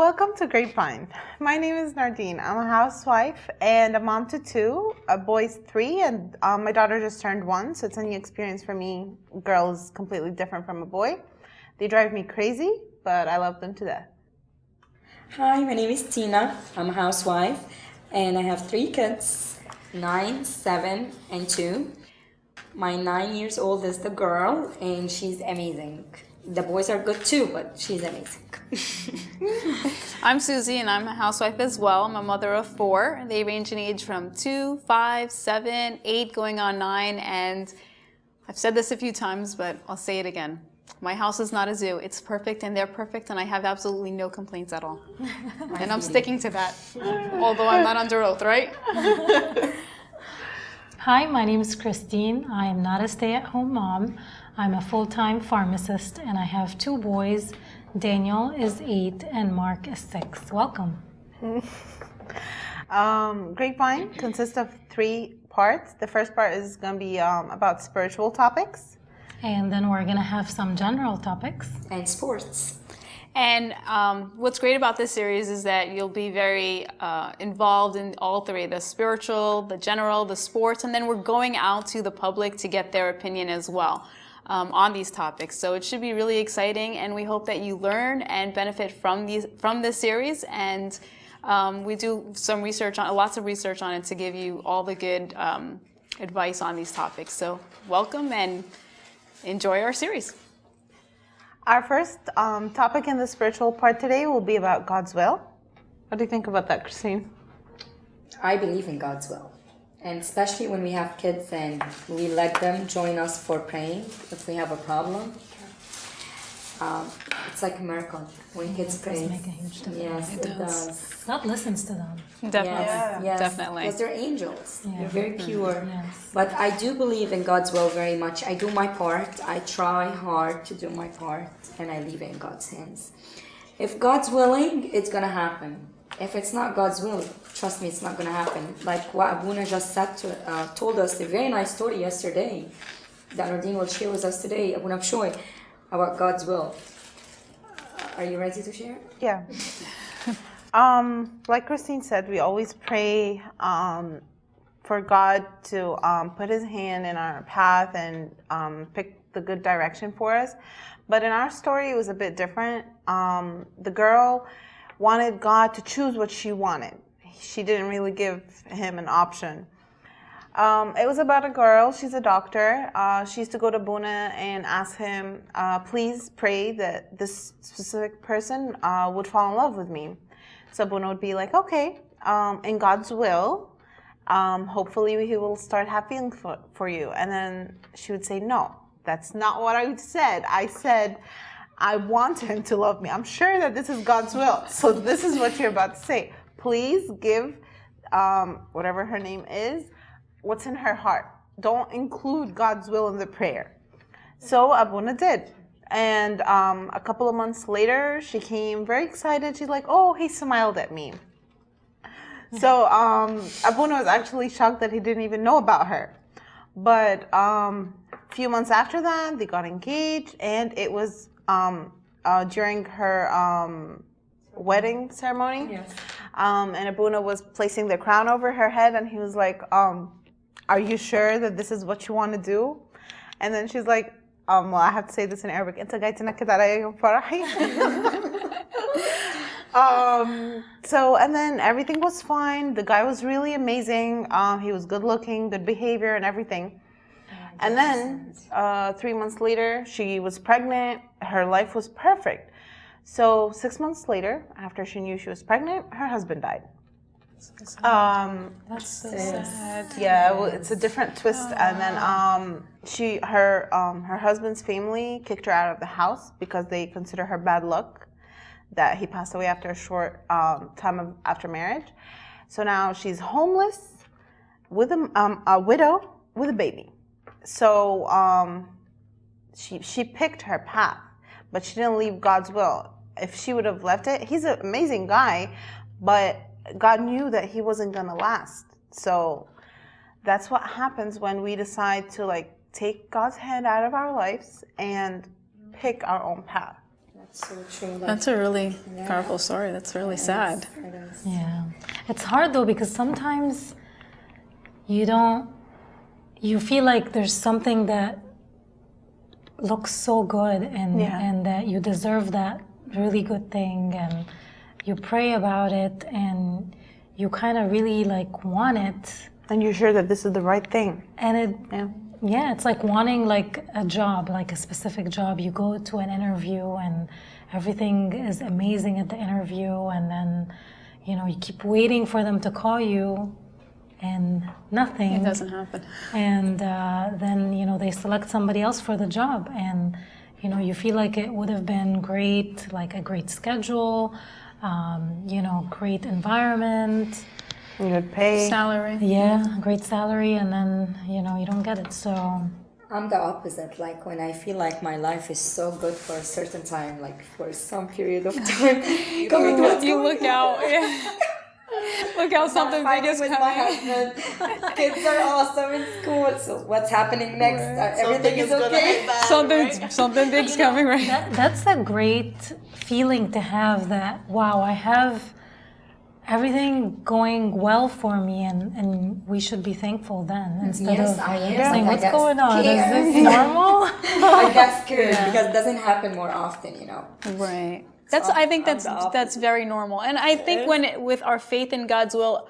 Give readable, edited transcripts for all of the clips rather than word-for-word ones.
Welcome to Grapevine. My name is Nardine. I'm a housewife and a mom to two. A boy's 3, and my daughter just turned 1, so it's a new experience for me. Girls completely different from a boy. They drive me crazy, but I love them to death. Hi, my name is Tina. I'm a housewife and I have 3 kids, 9, 7, and 2. My 9 years old is the girl and she's amazing. The boys are good too, but she's amazing. I'm Susie and I'm a housewife as well. I'm a mother of 4. They range in age from 2, 5, 7, 8, going on 9. And I've said this a few times, but I'll say it again. My house is not a zoo. It's perfect and they're perfect and I have absolutely no complaints at all. And I'm sticking to that, although I'm not under oath, right? Hi, my name is Christine. I am not a stay-at-home mom. I'm a full-time pharmacist and I have 2 boys. Daniel is 8 and Mark is 6. Welcome. Grapevine consists of 3 parts. The first part is going to be about spiritual topics. And then we're going to have some general topics. And sports. And what's great about this series is that you'll be very involved in all 3, the spiritual, the general, the sports, and then we're going out to the public to get their opinion as well on these topics. So it should be really exciting, and we hope that you learn and benefit from this series. And we do some research on lots of research on it to give you all the good advice on these topics. So welcome and enjoy our series. Our first topic in the spiritual part today will be about God's will. What do you think about that, Christine? I believe in God's will. And especially when we have kids and we let them join us for praying if we have a problem. It's like a miracle when kids pray. It does make a huge difference. Yes, it does. God listens to them. Definitely, Yes, definitely. because they're angels. Yeah. They're very pure. Yes. But I do believe in God's will very much. I do my part. I try hard to do my part, and I leave it in God's hands. If God's willing, it's gonna happen. If it's not God's will, trust me, it's not gonna happen. Like what Abuna just said told us a very nice story yesterday that Nardine will share with us today, Abuna Pshoy, about God's will. Are you ready to share? Yeah. Like Christine said, we always pray for God to put his hand in our path and pick the good direction for us. But in our story, it was a bit different. The girl wanted God to choose what she wanted. She didn't really give him an option. It was about a girl. She's a doctor. She used to go to Buna and ask him, please pray that this specific person would fall in love with me. So Buna would be like, okay, in God's will, hopefully he will start having feelings for you. And then she would say, no, that's not what I said. I said, I want him to love me. I'm sure that this is God's will. So this is what you're about to say. Please give whatever her name is, what's in her heart. Don't include God's will in the prayer. So Abuna did. And a couple of months later, she came very excited. She's like, oh, he smiled at me. So Abuna was actually shocked that he didn't even know about her. But a few months after that, they got engaged, and it was during her wedding ceremony. Yes. And Abuna was placing the crown over her head, and he was like, are you sure that this is what you want to do? And then she's like, well, I have to say this in Arabic. So, and then everything was fine. The guy was really amazing. He was good looking, good behavior, and everything. And then 3 months later, she was pregnant. Her life was perfect. So 6 months later, after she knew she was pregnant, her husband died. That's so sad. Yeah, well, it's a different twist. And then her husband's family kicked her out of the house because they consider her bad luck that he passed away after a short time after marriage. So now she's homeless with a widow with a baby. So she picked her path, but she didn't leave God's will. If she would have left it, he's an amazing guy, but God knew that he wasn't gonna last. So that's what happens when we decide to take God's hand out of our lives and pick our own path. That's so true. Like, That's a really powerful story. That's really sad. it is. Yeah. It's hard though because sometimes you feel like there's something that looks so good and that you deserve that really good thing and you pray about it and you kind of really like want it. And you're sure that this is the right thing. And it's like wanting like a job, like a specific job. You go to an interview and everything is amazing at the interview and then, you keep waiting for them to call you and nothing. It doesn't happen. And then, they select somebody else for the job and, you feel like it would have been great, like a great schedule, great environment. Good pay. Salary. Yeah, great salary, and then, you don't get it, so. I'm the opposite. Like when I feel like my life is so good for a certain time, like for some period of time, You look out. Yeah. Look how something big is with coming. my husband. Kids are awesome in school. So what's happening next? Everything is okay. Something big's coming, right? That's a great feeling to have that, wow, I have everything going well for me and we should be thankful then instead of saying, what's going on? Is this normal? I get scared because it doesn't happen more often, Right. I think that's very normal. And I think with our faith in God's will,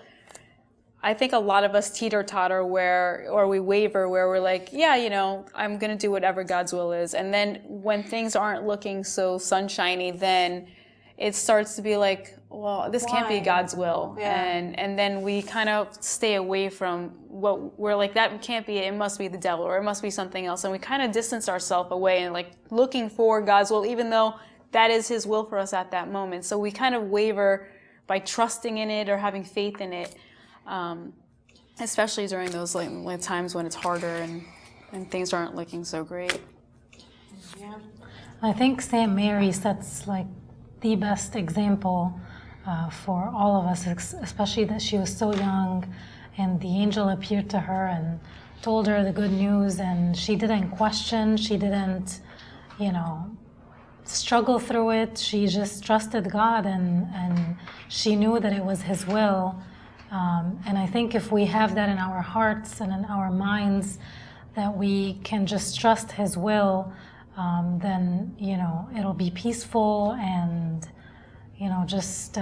I think a lot of us teeter-totter or we waver where we're like, I'm going to do whatever God's will is. And then when things aren't looking so sunshiny, then it starts to be like, well, this can't be God's will. Yeah. And then we kind of stay away from what we're like, that can't be it must be the devil or it must be something else. And we kind of distance ourselves away and like looking for God's will, even though that is his will for us at that moment. So we kind of waver by trusting in it or having faith in it, especially during those like times when it's harder and things aren't looking so great. Yeah. I think St. Mary sets like the best example for all of us, especially that she was so young and the angel appeared to her and told her the good news and she didn't question, she didn't, struggle through it. She just trusted God and she knew that it was his will. And I think if we have that in our hearts and in our minds, that we can just trust his will, then, it'll be peaceful and, just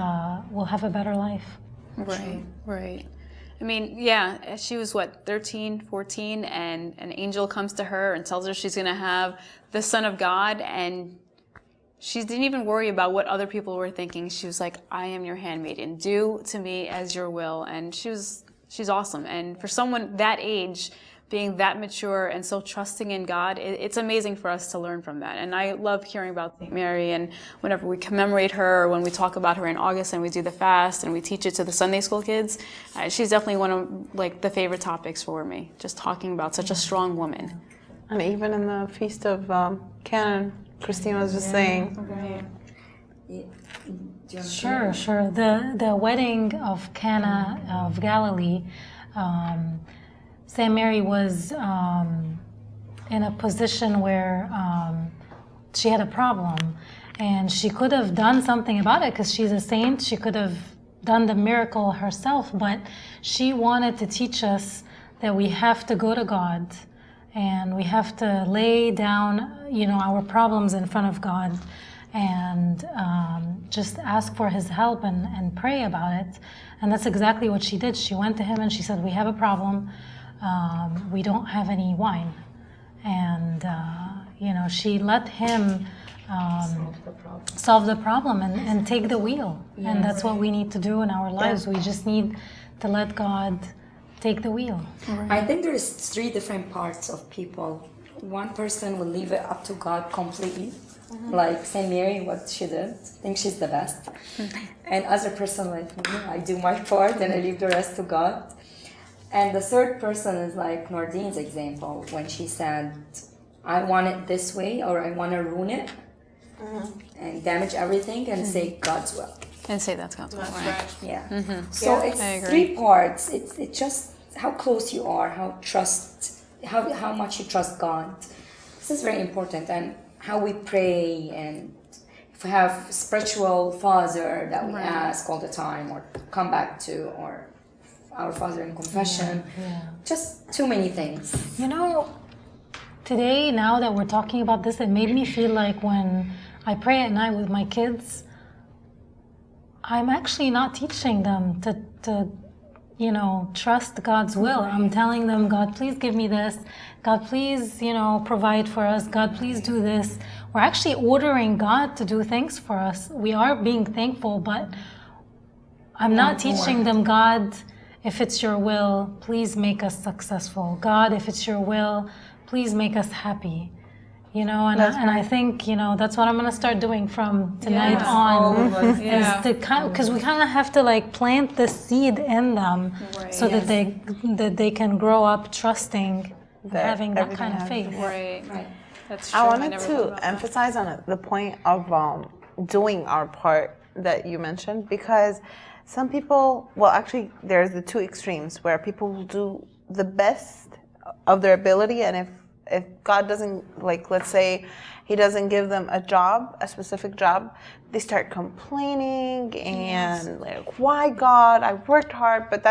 we'll have a better life. Right. I mean, she was 13, 14, and an angel comes to her and tells her she's going to have the Son of God, and she didn't even worry about what other people were thinking. She was like, I am your handmaiden. Do to me as your will. And she's awesome. And for someone that age, being that mature and so trusting in God, it's amazing for us to learn from that. And I love hearing about St. Mary, and whenever we commemorate her or when we talk about her in August and we do the fast and we teach it to the Sunday school kids, she's definitely one of like the favorite topics for me, just talking about such a strong woman. And even in the Feast of Canon, Christine was just saying. Sure. The wedding of Cana of Galilee, St. Mary was in a position where she had a problem and she could have done something about it because she's a saint. She could have done the miracle herself, but she wanted to teach us that we have to go to God and we have to lay down, our problems in front of God and just ask for his help and pray about it. And that's exactly what she did. She went to him and she said, we have a problem. We don't have any wine. And, she let him solve the problem and take the wheel. Yeah, and that's what we need to do in our lives. We just need to let God take the wheel. I think there's 3 different parts of people. One person will leave it up to God completely. Like St. Mary, what she did. I think she's the best. And other person like me, I do my part and I leave the rest to God. And the third person is like Nordine's example when she said, I want it this way or I want to ruin it and damage everything and say God's will. And say that's God's will. Right. Yeah. So it's 3 parts. It's just how close you are, how much you trust God. This is very important, and how we pray and if we have spiritual father that we ask all the time or come back to, or our father in confession, just too many things. You know, today, now that we're talking about this, it made me feel like when I pray at night with my kids, I'm actually not teaching them to you know, trust God's will. I'm telling them, God, please give me this. God, please, you know, provide for us. God, please do this. We're actually ordering God to do things for us. We are being thankful, but I'm not teaching them, God, if it's your will, please make us successful. God, if it's your will, please make us happy. You know, and I think, you know, that's what I'm going to start doing from tonight on. Is to because we kind of have to like plant the seed in them so that they can grow up trusting, having that kind of faith. Right. That's true. I wanted to emphasize on the point of doing our part that you mentioned, because some people, well, actually, there's the two extremes where people will do the best of their ability, and if God doesn't, like, let's say he doesn't give them a job, a specific job, they start complaining and like, why God? I worked hard, but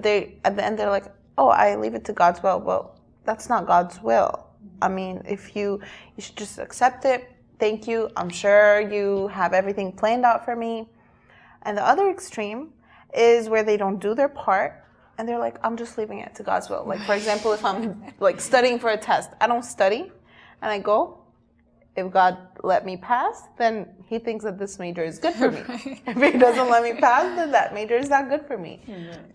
they at the end they're like, oh, I leave it to God's will. Well, that's not God's will. I mean, if you should just accept it. Thank you. I'm sure you have everything planned out for me. And the other extreme is where they don't do their part. And they're like, I'm just leaving it to God's will. Like, for example, if I'm like studying for a test, I don't study and I go, if God let me pass, then he thinks that this major is good for me. If he doesn't let me pass, then that major is not good for me.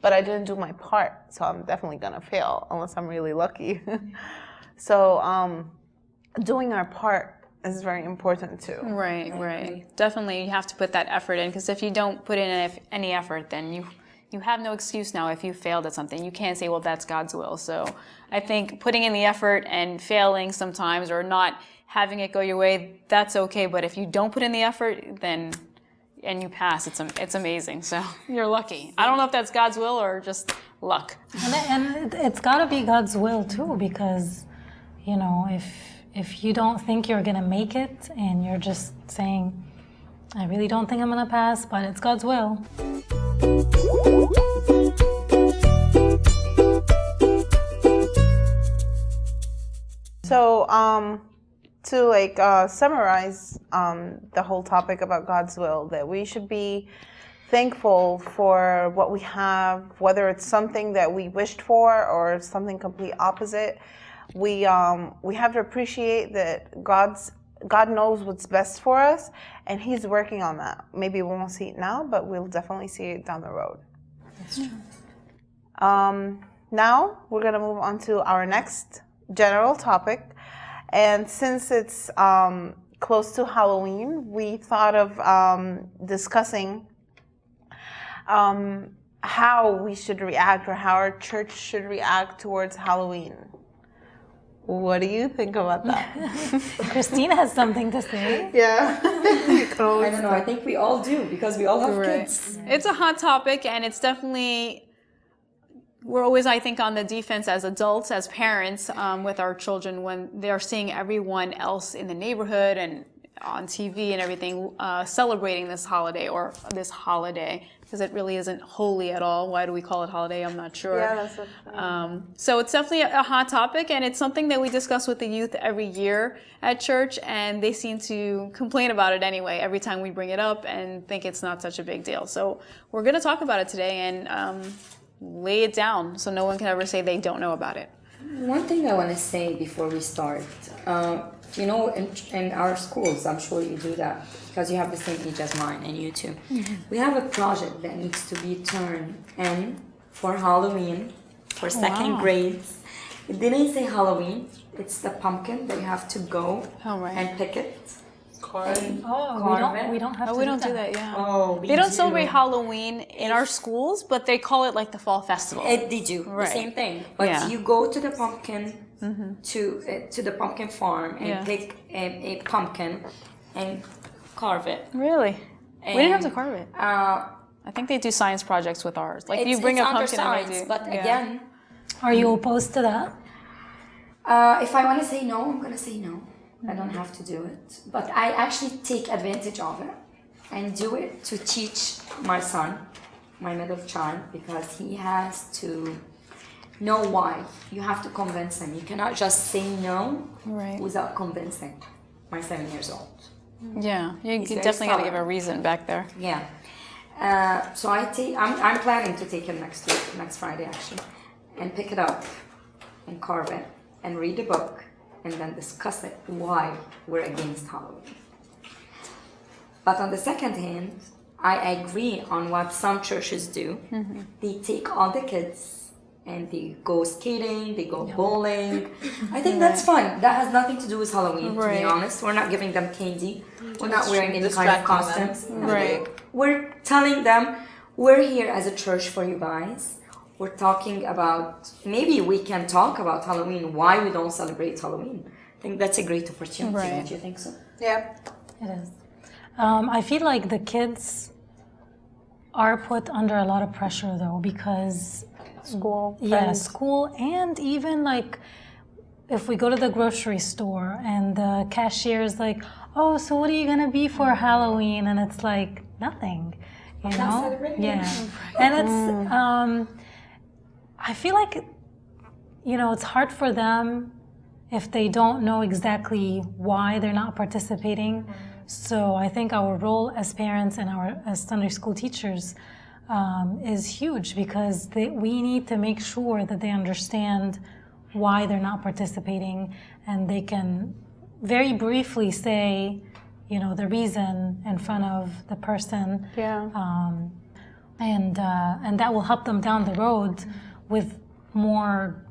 But I didn't do my part, so I'm definitely gonna fail unless I'm really lucky. So doing our part is very important too. Right. Definitely, you have to put that effort in, because if you don't put in any effort, then you have no excuse now if you failed at something. You can't say, well, that's God's will. So I think putting in the effort and failing sometimes or not having it go your way, that's okay. But if you don't put in the effort, then and you pass, it's amazing. So you're lucky. I don't know if that's God's will or just luck. And it's got to be God's will too, because, you know, if you don't think you're going to make it and you're just saying, I really don't think I'm going to pass, but it's God's will. So to summarize the whole topic about God's will, that we should be thankful for what we have, whether it's something that we wished for or something complete opposite. We have to appreciate that God knows what's best for us, and he's working on that. Maybe we won't see it now, but we'll definitely see it down the road. That's true. Now we're going to move on to our next general topic. And since it's close to Halloween, we thought of discussing how we should react, or how our church should react towards Halloween. What do you think about that? Christine has something to say. Yeah. I don't know. I think we all do, because we all have kids. It's a hot topic, and it's definitely, we're always, I think, on the defense as adults, as parents, with our children when they're seeing everyone else in the neighborhood and on TV and everything celebrating this holiday, or this holiday, because it really isn't holy at all. Why do we call it holiday? I'm not sure. Yeah, that's what so it's definitely a hot topic, and it's something that we discuss with the youth every year at church, and they seem to complain about it anyway every time we bring it up and think it's not such a big deal. So we're going to talk about it today and lay it down so no one can ever say they don't know about it. One thing I want to say before we start, you know, in our schools, I'm sure you do that because you have the same age as mine and you too. We have a project that needs to be turned in for Halloween for second grades. It didn't say Halloween. It's the pumpkin that you have to go and pick it. We don't have to we don't do that, yeah. Oh, they don't celebrate Halloween in our schools, but they call it like the fall festival. They do, the same thing. But you go to the pumpkin, to the pumpkin farm and pick a pumpkin and carve it. Really? And, we didn't have to carve it. I think they do science projects with ours. Like you bring a pumpkin and they do. But again, are you opposed to that? if I want to say no, I'm going to say no. I don't have to do it. But I actually take advantage of it and do it to teach my son, my middle child, because he has to know why. You have to convince him. You cannot just say no Right. without convincing my 7 years old. Yeah, you very definitely got to give a solid. reason back there. Yeah. So I'm planning to take him next week, next Friday actually, and pick it up and carve it and read the book and then discuss it why we're against Halloween. But on the second hand, I agree on what some churches do. Mm-hmm. They take all the kids and they go skating, they go bowling. I think that's fun. That has nothing to do with Halloween, to Right. be honest. We're not giving them candy. We're not wearing any kind of Distracting them. costumes. Right. We're telling them, we're here as a church for you guys. We're talking about, maybe we can talk about Halloween, why we don't celebrate Halloween. I think that's a great opportunity, Right. don't you think so? Yeah. It is. I feel like the kids are put under a lot of pressure though, because School. yeah, friends. school, and even like if we go to the grocery store and the cashier is like, "Oh, so what are you gonna be for Halloween?" and it's like nothing, you know? celebrating. Yeah, and it's I feel like it's hard for them if they don't know exactly why they're not participating. So I think our role as parents and as Sunday school teachers is huge, because we need to make sure that they understand why they're not participating, and they can very briefly say, the reason in front of the person. Yeah. And that will help them down the road with more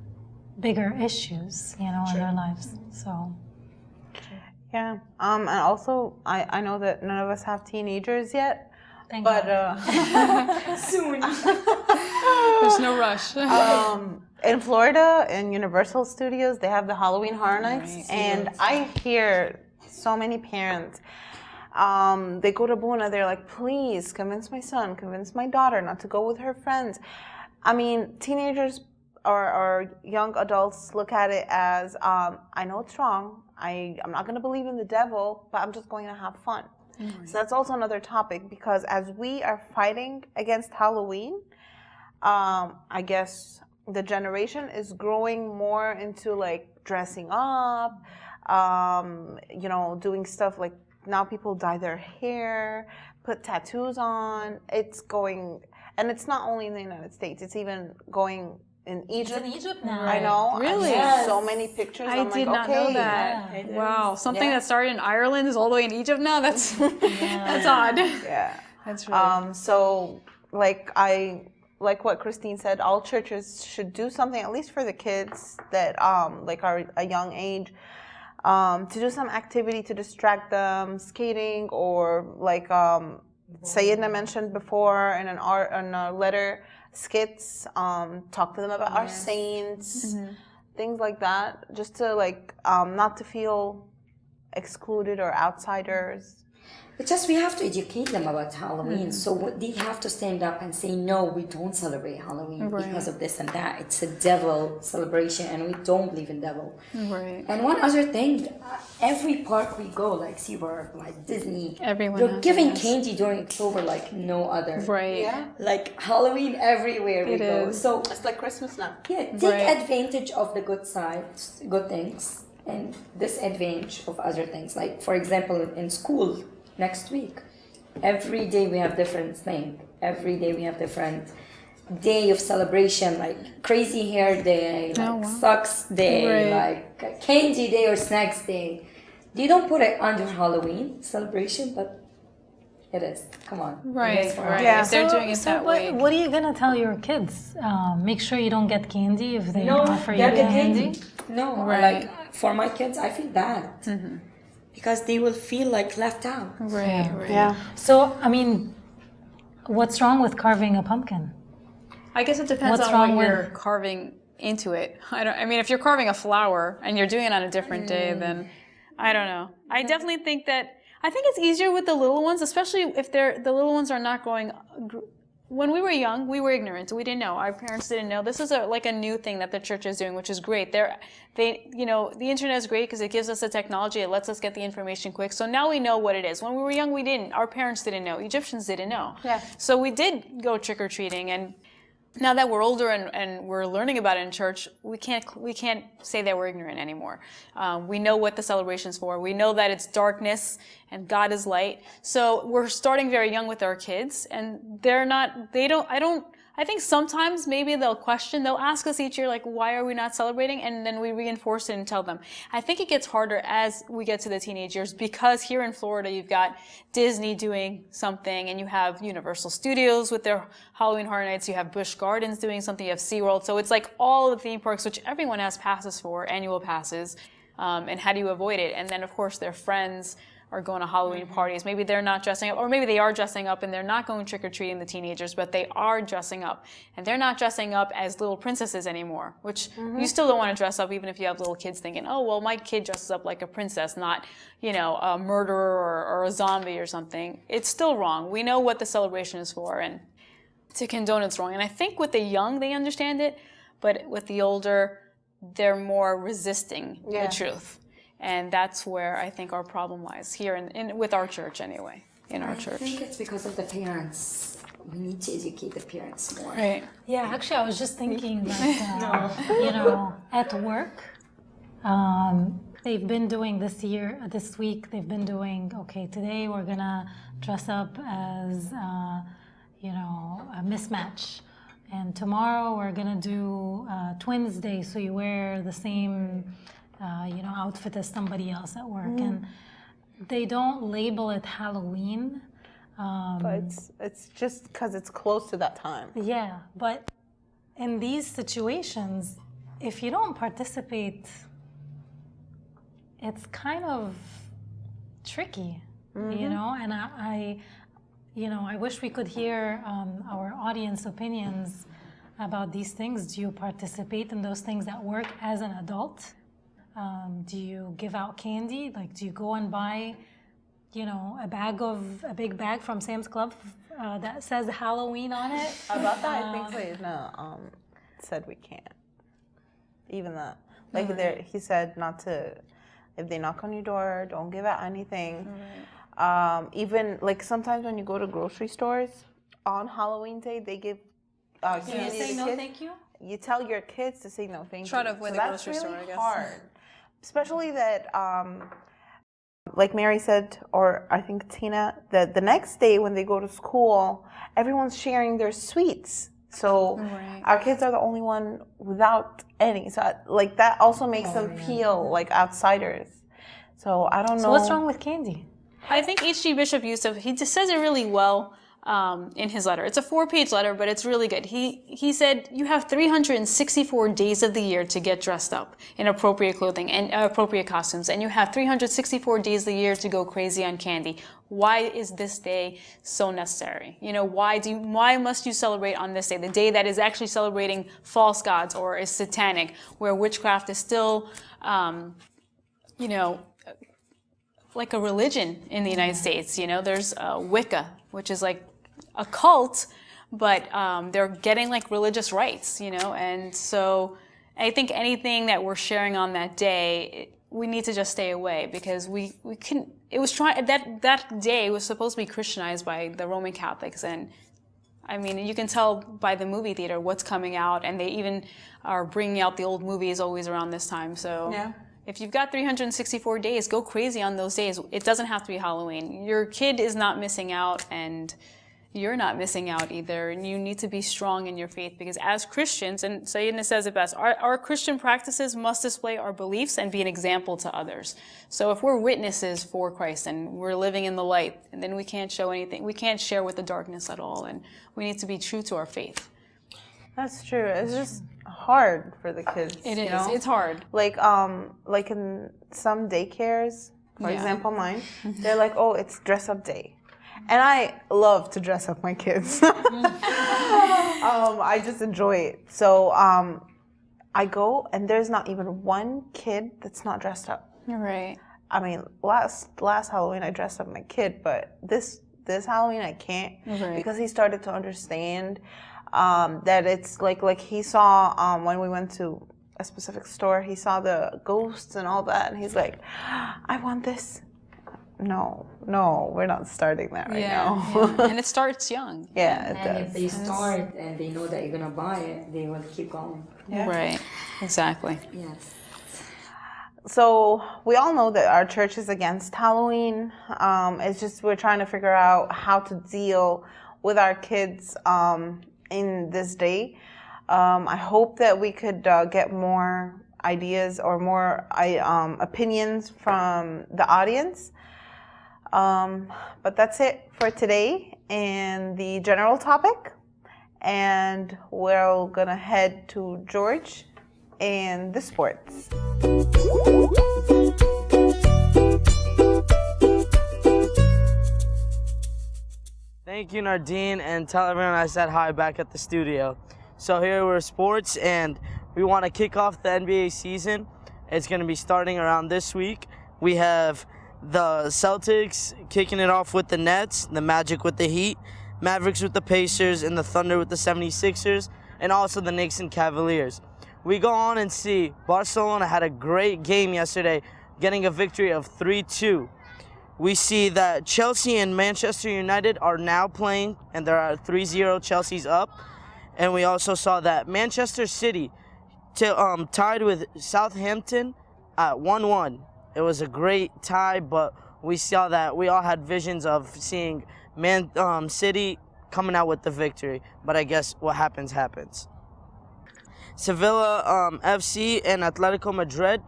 bigger issues, in their lives. So. Yeah. And also, I know that none of us have teenagers yet, Thank but God. Soon. There's no rush. in Florida, in Universal Studios, they have the Halloween Horror Nights, and I hear so many parents. They go to Buna, they're like, please convince my son, convince my daughter not to go with her friends. I mean, teenagers or young adults look at it as, I know it's wrong, I'm not going to believe in the devil, but I'm just going to have fun. So that's also another topic, because as we are fighting against Halloween, I guess the generation is growing more into like dressing up, doing stuff like, now people dye their hair, put tattoos on. It's going, and it's not only in the United States, it's even going in Egypt. It's in Egypt now. I know. Really? I've seen so many pictures. I I'm did like, not okay. know that. Yeah. Wow, something Yeah. that started in Ireland is all the way in Egypt now. That's that's odd. Yeah. That's really. So like what Christine said, all churches should do something, at least for the kids that are a young age, to do some activity to distract them, skating, or like Sayedna mentioned before in a letter, skits, talk to them about our saints, things like that, just to not to feel excluded or outsiders. But just we have to educate them about Halloween. So they have to stand up and say, no, we don't celebrate Halloween because of this and that. It's a devil celebration and we don't believe in devil. Right. And one other thing, every park we go, like SeaWorld, like Disney, Everyone you're has giving it. candy during October like no other. Right. Yeah. Like Halloween everywhere we It go. is. So It's like Christmas now. yeah, take Right. advantage of the good side, good things, and disadvantage of other things. Like for example, in school next week, every day we have different thing. Every day we have different day of celebration, like crazy hair day, like socks day, like candy day or snacks day. They don't put it under Halloween celebration, but it is. Come on. It Right. is for Right. Yeah. If they're doing it that way. What are you gonna tell your kids? Make sure you don't get candy if they No, offer you get the candy. candy. No, Right. like for my kids, I feel bad because they will feel like left out. Right. Right. Yeah. So, I mean, what's wrong with carving a pumpkin? I guess it depends What's on wrong what with- you're carving into it. I mean, if you're carving a flower and you're doing it on a different day, then I don't know. I definitely think that I think it's easier with the little ones, especially if the little ones are not going when we were young, we were ignorant. We didn't know. Our parents didn't know. This is like a new thing that the church is doing, which is great. The internet is great because it gives us the technology. It lets us get the information quick. So now we know what it is. When we were young, we didn't. Our parents didn't know. Egyptians didn't know. Yeah. So we did go trick-or-treating, and now that we're older and we're learning about it in church, we can't say that we're ignorant anymore. We know what the celebration's for. We know that it's darkness and God is light. So we're starting very young with our kids, and I think sometimes maybe they'll ask us each year, like, why are we not celebrating? And then we reinforce it and tell them. I think it gets harder as we get to the teenage years, because here in Florida, you've got Disney doing something, and you have Universal Studios with their Halloween Horror Nights, you have Busch Gardens doing something, you have SeaWorld. So it's like all the theme parks, which everyone has passes for, annual passes, and how do you avoid it? And then, of course, their friends are going to Halloween parties. Maybe they're not dressing up, or maybe they are dressing up and they're not going trick-or-treating, the teenagers, but they are dressing up. And they're not dressing up as little princesses anymore, which you still don't want to dress up, even if you have little kids thinking, oh, well, my kid dresses up like a princess, not, a murderer or a zombie or something. It's still wrong. We know what the celebration is for, and to condone it's wrong. And I think with the young, they understand it, but with the older, they're more resisting the truth. And that's where I think our problem lies, here with our church anyway, in our church. I think it's because of the parents. We need to educate the parents more. Right. Yeah, actually, I was just thinking that, at work, they've been doing this week, they've been doing, okay, today we're going to dress up as, a mismatch. And tomorrow we're going to do Twins Day, so you wear the same outfit as somebody else at work. And they don't label it Halloween. But it's just because it's close to that time. Yeah, but in these situations, if you don't participate, it's kind of tricky, and I wish we could hear our audience opinions about these things. Do you participate in those things at work as an adult? Do you give out candy? Like, do you go and buy, a big bag from Sam's Club that says Halloween on it? About that, I think Sayedna said we can't. Even that. Like, he said not to, if they knock on your door, don't give out anything. Even, like, sometimes when you go to grocery stores, on Halloween Day, they give candy to the kids. No, thank you? You tell your kids to say no thank you. Try to avoid the grocery really store, I guess. Hard. Especially that, like Mary said, or I think Tina, that the next day when they go to school, everyone's sharing their sweets. So our kids are the only one without any. So that also makes them feel like outsiders. So I don't know. So what's wrong with candy? I think H.G. Bishop Yusuf, he just says it really well in his letter. It's a 4-page letter, but it's really good. He said you have 364 days of the year to get dressed up in appropriate clothing and appropriate costumes, and you have 364 days of the year to go crazy on candy. Why is this day so necessary? Why must you celebrate on this day, the day that is actually celebrating false gods or is satanic, where witchcraft is still, like a religion in the United States? There's Wicca, which is like a cult, but they're getting like religious rights, and so I think anything that we're sharing on that day, we need to just stay away, because we can. It was that day was supposed to be Christianized by the Roman Catholics, and I mean, you can tell by the movie theater what's coming out, and they even are bringing out the old movies always around this time. So if you've got 364 days, go crazy on those days. It doesn't have to be Halloween. Your kid is not missing out, and you're not missing out either. And you need to be strong in your faith, because as Christians, and Sayedna says it best, our Christian practices must display our beliefs and be an example to others. So if we're witnesses for Christ and we're living in the light, and then we can't show anything, we can't share with the darkness at all, and we need to be true to our faith. That's true. It's just hard for the kids. It is. It's hard. Like in some daycares, for example, mine, they're like, oh, it's dress up day. And I love to dress up my kids. I just enjoy it. So I go, and there's not even one kid that's not dressed up. You're right. I mean, last Halloween I dressed up my kid, but this this Halloween I can't, Right. because he started to understand that it's like he saw when we went to a specific store, he saw the ghosts and all that, and he's like, I want this. No, we're not starting that right now. Yeah. And it starts young. Yeah, it And does. if they start and they know that you're gonna buy it, they will keep going. Yeah. Right. Exactly. Yes. So we all know that our church is against Halloween. It's just we're trying to figure out how to deal with our kids in this day. I hope that we could get more ideas or more opinions from the audience. But that's it for today and the general topic. And we're gonna head to George and the sports. Thank you, Nardine, and tell everyone I said hi back at the studio. So here we're sports, and we want to kick off the NBA season. It's going to be starting around this week. We have the Celtics kicking it off with the Nets, the Magic with the Heat, Mavericks with the Pacers, and the Thunder with the 76ers, and also the Knicks and Cavaliers. We go on and see Barcelona had a great game yesterday, getting a victory of 3-2. We see that Chelsea and Manchester United are now playing, and they're at 3-0. Chelsea's up. And we also saw that Manchester City tied with Southampton at 1-1. It was a great tie, but we saw that we all had visions of seeing City coming out with the victory. But I guess what happens, happens. Sevilla FC and Atletico Madrid.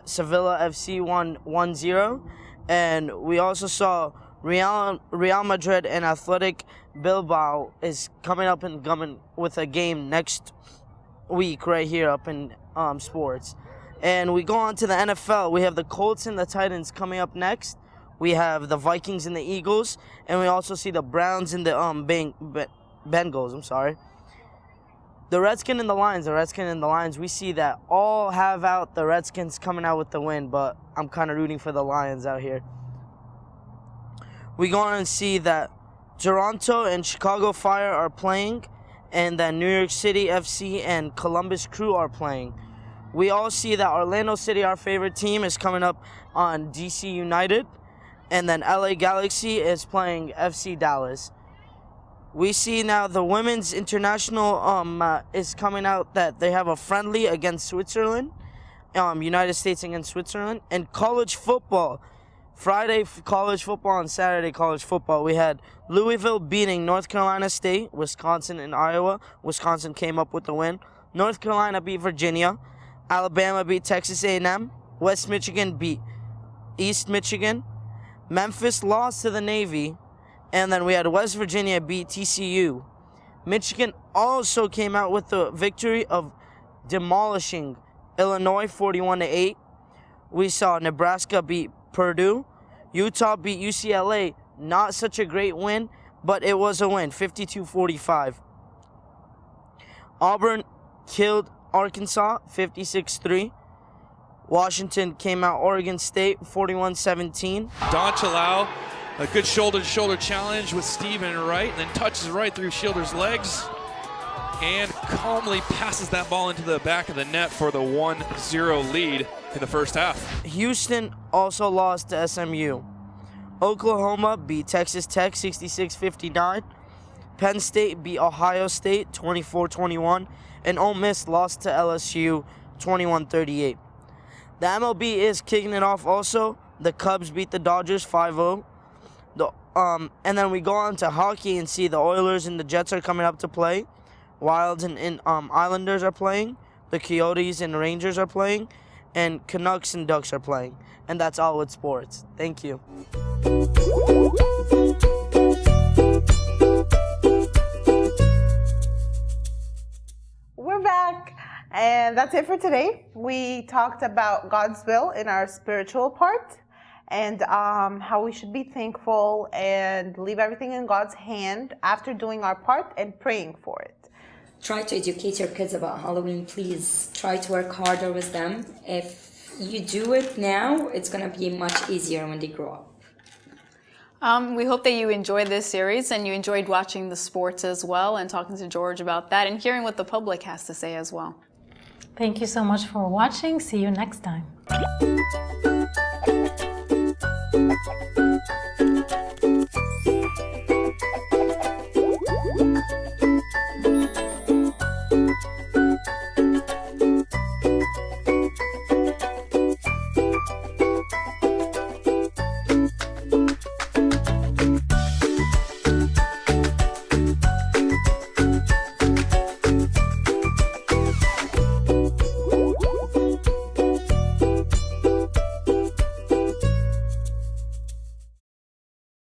Sevilla FC won 1-0. And we also saw Real Madrid and Athletic Bilbao is coming up and coming with a game next week right here up in sports. And we go on to the NFL. We have the Colts and the Titans coming up next. We have the Vikings and the Eagles. And we also see the Browns and the Bengals. I'm sorry. The Redskins and the Lions. We see that all have out the Redskins coming out with the win, but I'm kind of rooting for the Lions out here. We go on and see that Toronto and Chicago Fire are playing, and that New York City FC and Columbus Crew are playing. We all see that Orlando City, our favorite team, is coming up on DC United, and then LA Galaxy is playing FC Dallas. We see now the women's international is coming out that they have a friendly against Switzerland, United States against Switzerland, and college football. Friday college football and Saturday college football. We had Louisville beating North Carolina State, Wisconsin, and Iowa. Wisconsin came up with the win. North Carolina beat Virginia. Alabama beat Texas A&M. West Michigan beat East Michigan. Memphis lost to the Navy. And then we had West Virginia beat TCU. Michigan also came out with the victory of demolishing Illinois 41-8. We saw Nebraska beat Purdue. Utah beat UCLA. Not such a great win, but it was a win, 52-45. Auburn killed Arkansas 56-3. Washington came out Oregon State 41-17. Don Chalao, a good shoulder-to-shoulder challenge with Steven Wright, and then touches right through Schilder's legs and calmly passes that ball into the back of the net for the 1-0 lead in the first half. Houston also lost to SMU. Oklahoma beat Texas Tech 66-59. Penn State beat Ohio State 24-21. And Ole Miss lost to LSU 21-38. The MLB is kicking it off also. The Cubs beat the Dodgers 5-0. And then we go on to hockey and see the Oilers and the Jets are coming up to play. Wilds and Islanders are playing. The Coyotes and Rangers are playing. And Canucks and Ducks are playing. And that's all with sports. Thank you. We're back, and that's it for today. We talked about God's will in our spiritual part, and how we should be thankful and leave everything in God's hand after doing our part and praying for it. Try to educate your kids about Halloween, please. Try to work harder with them. If you do it now, it's going to be much easier when they grow up. We hope that you enjoyed this series and you enjoyed watching the sports as well and talking to George about that and hearing what the public has to say as well. Thank you so much for watching. See you next time.